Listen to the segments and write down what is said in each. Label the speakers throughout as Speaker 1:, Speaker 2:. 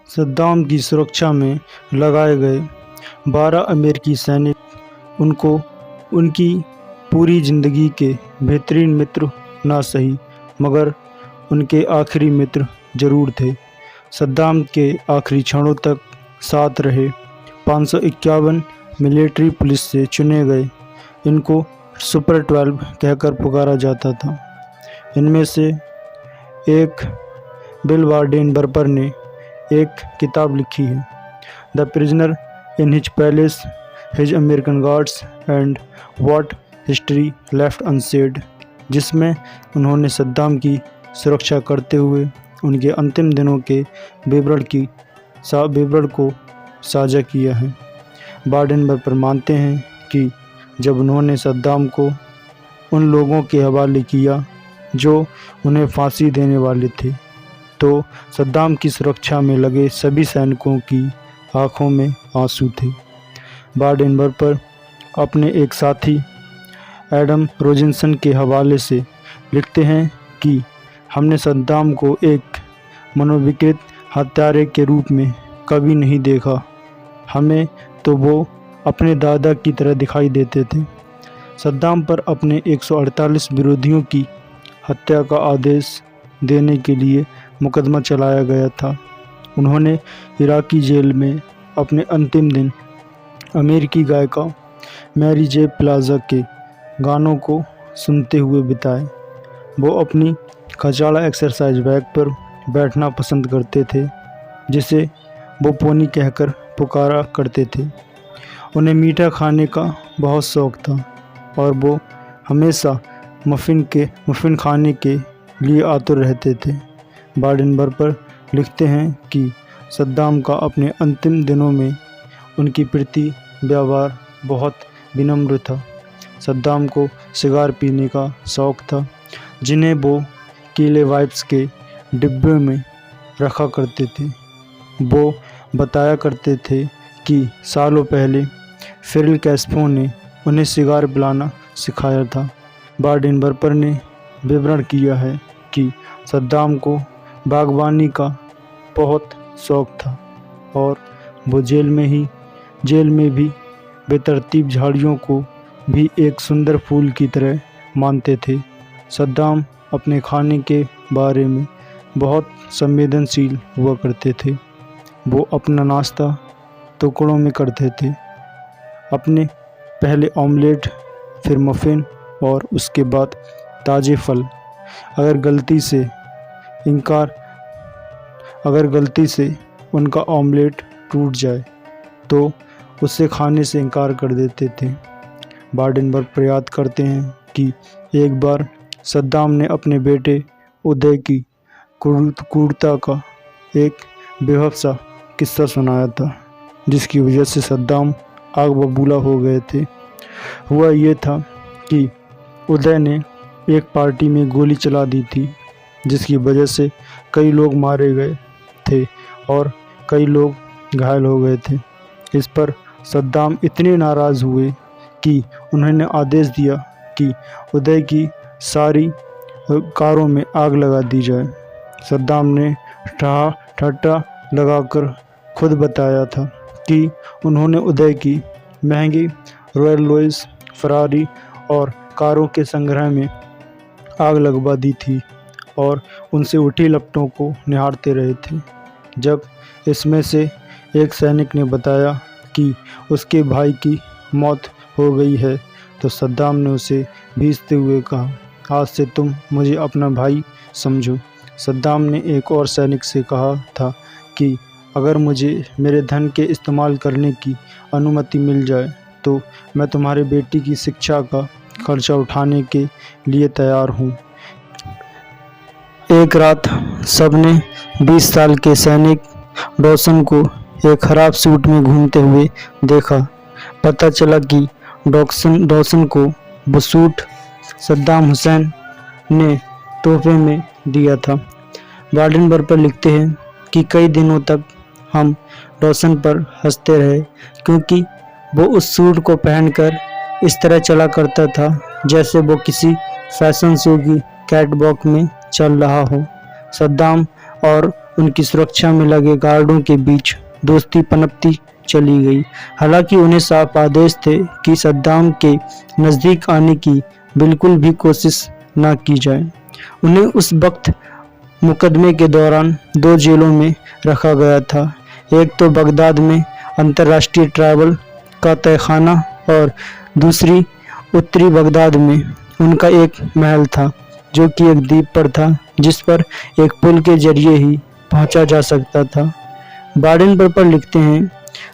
Speaker 1: सद्दाम की सुरक्षा में लगाए गए 12 अमेरिकी सैनिक उनको उनकी पूरी ज़िंदगी के बेहतरीन मित्र ना सही मगर उनके आखिरी मित्र ज़रूर थे। सद्दाम के आखिरी क्षणों तक साथ रहे 551 मिलिट्री पुलिस से चुने गए इनको सुपर 12 कहकर पुकारा जाता था। इनमें से एक बिल वार्डेन बर्पर ने एक किताब लिखी है, the prisoner in his palace, his American guards and what history left unsaid, जिसमें उन्होंने सद्दाम की सुरक्षा करते हुए उनके अंतिम दिनों के विवरण को साझा किया है। वार्डेन बर्पर मानते हैं कि जब उन्होंने सद्दाम को उन लोगों के हवाले किया जो उन्हें फांसी देने वाले थे, तो सद्दाम की सुरक्षा में लगे सभी सैनिकों की आंखों में आंसू थे। वार्डेन बर्पर अपने एक साथी एडम रोजिंसन के हवाले से लिखते हैं कि हमने सद्दाम को एक मनोविकृत हत्यारे के रूप में कभी नहीं देखा। हमें तो वो अपने दादा की तरह दिखाई देते थे। सद्दाम पर अपने 148 विरोधियों की हत्या का आदेश देने के लिए मुकदमा चलाया गया था। उन्होंने इराकी जेल में अपने अंतिम दिन अमेरिकी गायिका मैरी जे प्लाजा के गानों को सुनते हुए बिताए। वो अपनी खचाड़ा एक्सरसाइज बैग पर बैठना पसंद करते थे, जिसे वो पोनी कहकर पुकारा करते थे। उन्हें मीठा खाने का बहुत शौक़ था और वो हमेशा मफ़िन खाने के लिए आतुर रहते थे। वार्डेन बर्पर लिखते हैं कि सद्दाम का अपने अंतिम दिनों में उनके प्रति व्यवहार बहुत विनम्र था। सद्दाम को सिगार पीने का शौक़ था, जिन्हें वो कीले वाइप्स के डिब्बे में रखा करते थे। वो बताया करते थे कि सालों पहले फिडेल कैस्ट्रो ने उन्हें सिगार पिलाना सिखाया था। वार्डेन बर्पर ने विवरण किया है कि सद्दाम को बागवानी का बहुत शौक़ था और वो जेल में भी बेतरतीब झाड़ियों को भी एक सुंदर फूल की तरह मानते थे। सद्दाम अपने खाने के बारे में बहुत संवेदनशील हुआ करते थे। वो अपना नाश्ता टुकड़ों में करते थे, अपने पहले ऑमलेट, फिर मफ़िन और उसके बाद ताज़े फल। अगर गलती से उनका ऑमलेट टूट जाए तो उसे खाने से इनकार कर देते थे। वार्डेन बर्पर याद करते हैं कि एक बार सद्दाम ने अपने बेटे उदय की क्रूरता का एक बेवसा किस्सा सुनाया था, जिसकी वजह से सद्दाम आग बबूला हो गए थे। हुआ ये था कि उदय ने एक पार्टी में गोली चला दी थी, जिसकी वजह से कई लोग मारे गए थे और कई लोग घायल हो गए थे। इस पर सद्दाम इतने नाराज़ हुए कि उन्होंने आदेश दिया कि उदय की सारी कारों में आग लगा दी जाए। सद्दाम ने ठट्टा लगाकर खुद बताया था कि उन्होंने उदय की महंगी रॉयल लॉयस, फरारी और कारों के संग्रह में आग लगवा दी थी और उनसे उठी लपटों को निहारते रहे थे। जब इसमें से एक सैनिक ने बताया कि उसके भाई की मौत हो गई है, तो सद्दाम ने उसे भींचते हुए कहा, आज से तुम मुझे अपना भाई समझो। सद्दाम ने एक और सैनिक से कहा था कि अगर मुझे मेरे धन के इस्तेमाल करने की अनुमति मिल जाए तो मैं तुम्हारे बेटी की शिक्षा का खर्चा उठाने के लिए तैयार हूँ। एक रात सबने 20 साल के सैनिक डॉसन को एक खराब सूट में घूमते हुए देखा। पता चला कि डॉसन को वो सूट सद्दाम हुसैन ने तोहफे में दिया था। वार्डेन बर्पर लिखते हैं कि कई दिनों तक हम डॉसन पर हंसते रहे, क्योंकि वो उस सूट को पहनकर इस तरह चला करता था जैसे वो किसी फैशन शो की कैटवॉक में चल रहा हो। सद्दाम और उनकी सुरक्षा में लगे गार्डों के बीच दोस्ती पनपती चली गई। हालांकि उन्हें साफ आदेश थे कि सद्दाम के नज़दीक आने की बिल्कुल भी कोशिश न की जाए। उन्हें उस वक्त मुकदमे के दौरान 2 जेलों में रखा गया था। एक तो बगदाद में अंतर्राष्ट्रीय ट्रैवल का तहखाना और दूसरी उत्तरी बगदाद में उनका एक महल था जो कि एक द्वीप पर था, जिस पर एक पुल के जरिए ही पहुंचा जा सकता था। बाडेन-बर्पर लिखते हैं,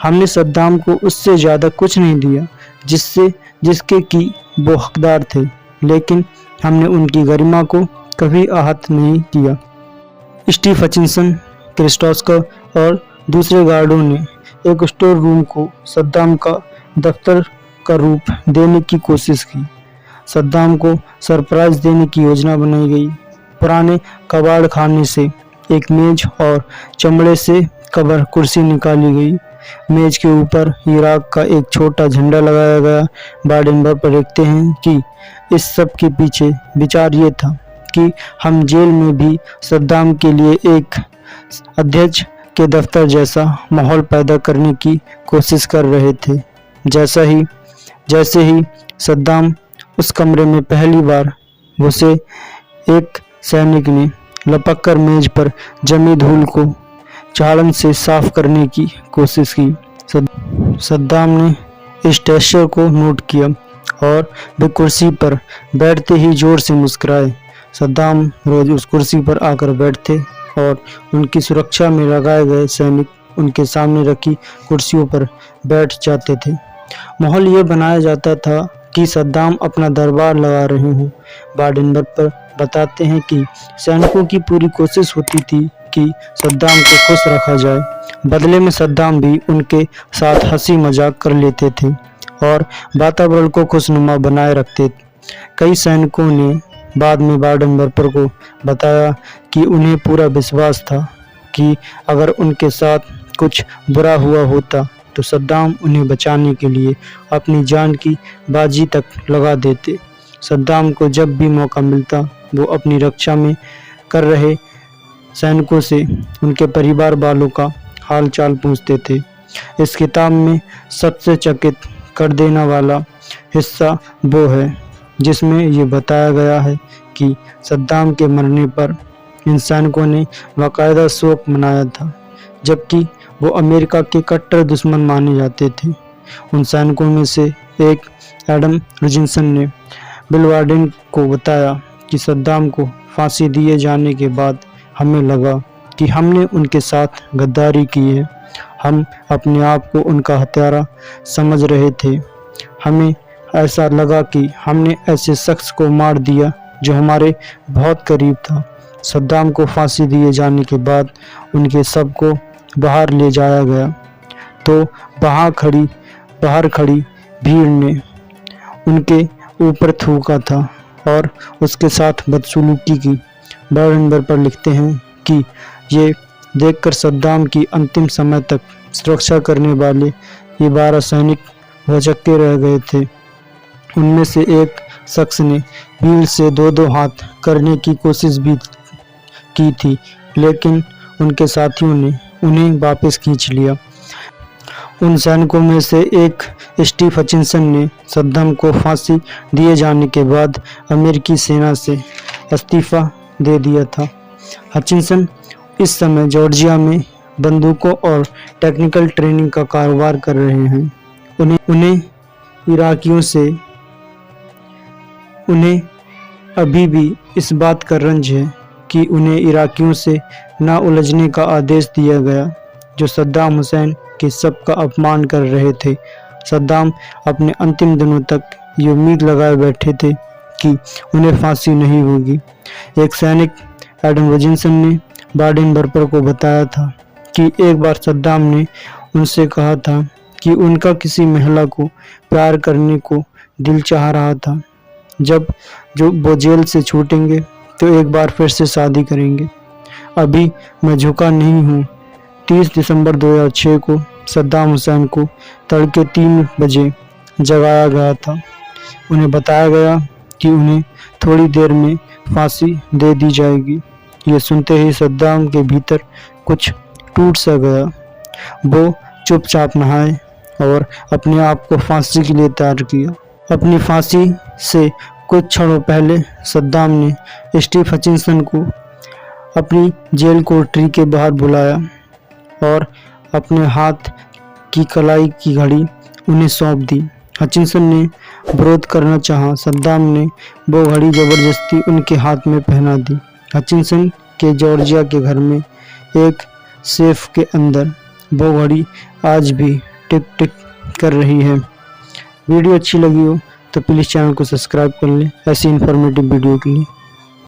Speaker 1: हमने सद्दाम को उससे ज़्यादा कुछ नहीं दिया जिसके कि वो हकदार थे, लेकिन हमने उनकी गरिमा को कभी आहत नहीं किया। स्टीव हचिंसन, क्रिस्टोस्कर और दूसरे गार्डों ने एक स्टोर रूम को सद्दाम का दफ्तर का रूप देने की कोशिश की। सद्दाम को सरप्राइज देने की योजना बनाई गई। पुराने कबाड़ खाने से एक मेज और चमड़े से कवर कुर्सी निकाली गई। मेज के ऊपर इराक का एक छोटा झंडा लगाया गया। बाडेन-बर्पर लिखते हैं कि इस सब के पीछे विचार ये था कि हम जेल में भी सद्दाम के लिए एक अध्यक्ष के दफ्तर जैसा माहौल पैदा करने की कोशिश कर रहे थे। जैसे ही सद्दाम उस कमरे में पहली बार घुसे, एक सैनिक ने लपककर मेज पर जमी धूल को झाड़न से साफ करने की कोशिश की। सद्दाम ने इस जेस्चर को नोट किया और वे कुर्सी पर बैठते ही जोर से मुस्कुराए। सद्दाम रोज उस कुर्सी पर आकर बैठते और उनकी सुरक्षा में लगाए गए सैनिक उनके सामने रखी कुर्सियों पर बैठ जाते थे। माहौल ये बनाया जाता था कि सद्दाम अपना दरबार लगा रहे हों। बाडेन-बर्पर बताते हैं कि सैनिकों की पूरी कोशिश होती थी कि सद्दाम को खुश रखा जाए। बदले में सद्दाम भी उनके साथ हंसी मजाक कर लेते थे और वातावरण को खुशनुमा बनाए रखते। कई सैनिकों ने बाद में बाडेन-बर्पर को बताया कि उन्हें पूरा विश्वास था कि अगर उनके साथ कुछ बुरा हुआ होता तो सद्दाम उन्हें बचाने के लिए अपनी जान की बाजी तक लगा देते। सद्दाम को जब भी मौका मिलता वो अपनी रक्षा में कर रहे सैनिकों से उनके परिवार वालों का हाल चाल पूछते थे। इस किताब में सबसे चकित कर देने वाला हिस्सा वो है जिसमें ये बताया गया है कि सद्दाम के मरने पर इन सैनिकों ने बाकायदा शोक मनाया था, जबकि वो अमेरिका के कट्टर दुश्मन माने जाते थे। उन सैनिकों में से एक एडम रिजिंसन ने बिल बाडेन को बताया कि सद्दाम को फांसी दिए जाने के बाद हमें लगा कि हमने उनके साथ गद्दारी की है। हम अपने आप को उनका हत्यारा समझ रहे थे। हमें ऐसा लगा कि हमने ऐसे शख्स को मार दिया जो हमारे बहुत करीब था। सद्दाम को फांसी दिए जाने के बाद उनके शव को बाहर ले जाया गया तो बाहर खड़ी भीड़ ने उनके ऊपर थूका था और उसके साथ बदसलूकी की। बाडेन-बर्पर लिखते हैं कि ये देखकर सद्दाम की अंतिम समय तक सुरक्षा करने वाले ये 12 सैनिक भौचक्के रह गए थे। उनमें से एक शख्स ने भीड़ से 2-2 हाथ करने की कोशिश भी की थी, लेकिन उनके साथियों ने उन्हें वापस खींच लिया। उन सैनिकों में से एक स्टीव हचिंसन ने सद्दाम को फांसी दिए जाने के बाद अमेरिकी सेना से इस्तीफा दे दिया था। हचिंसन इस समय जॉर्जिया में बंदूकों और टेक्निकल ट्रेनिंग का कारोबार कर रहे हैं। उन्हें अभी भी इस बात का रंज है कि उन्हें इराकियों से ना उलझने का आदेश दिया गया जो सद्दाम हुसैन के शव का अपमान कर रहे थे। सद्दाम अपने अंतिम दिनों तक ये उम्मीद लगाए बैठे थे कि उन्हें फांसी नहीं होगी। एक सैनिक एडम रिजिंसन ने बाडेन-बर्पर को बताया था कि एक बार सद्दाम ने उनसे कहा था कि उनका किसी महिला को प्यार करने को दिल चाह रहा था। जब वो जेल से छूटेंगे तो एक बार फिर से शादी करेंगे। अभी मैं झुका नहीं हूँ। 30 दिसंबर 2006 को सद्दाम हुसैन को तड़के 3 बजे जगाया गया था। उन्हें बताया गया कि उन्हें थोड़ी देर में फांसी दे दी जाएगी। ये सुनते ही सद्दाम के भीतर कुछ टूट सा गया। वो चुपचाप नहाए और अपने आप को फांसी के लिए तैयार किया। अपनी फांसी से कुछ क्षणों पहले सद्दाम ने स्टीव हचिंसन को अपनी जेल कोठरी के बाहर बुलाया और अपने हाथ की कलाई की घड़ी उन्हें सौंप दी। हचिंसन ने विरोध करना चाहा। सद्दाम ने वो घड़ी जबरदस्ती उनके हाथ में पहना दी। हचिंसन के जॉर्जिया के घर में एक सेफ के अंदर वो घड़ी आज भी टिक टिक कर रही है। वीडियो अच्छी लगी हो तो प्लीज़ चैनल को सब्सक्राइब कर लें ऐसी इन्फॉर्मेटिव वीडियो के लिए।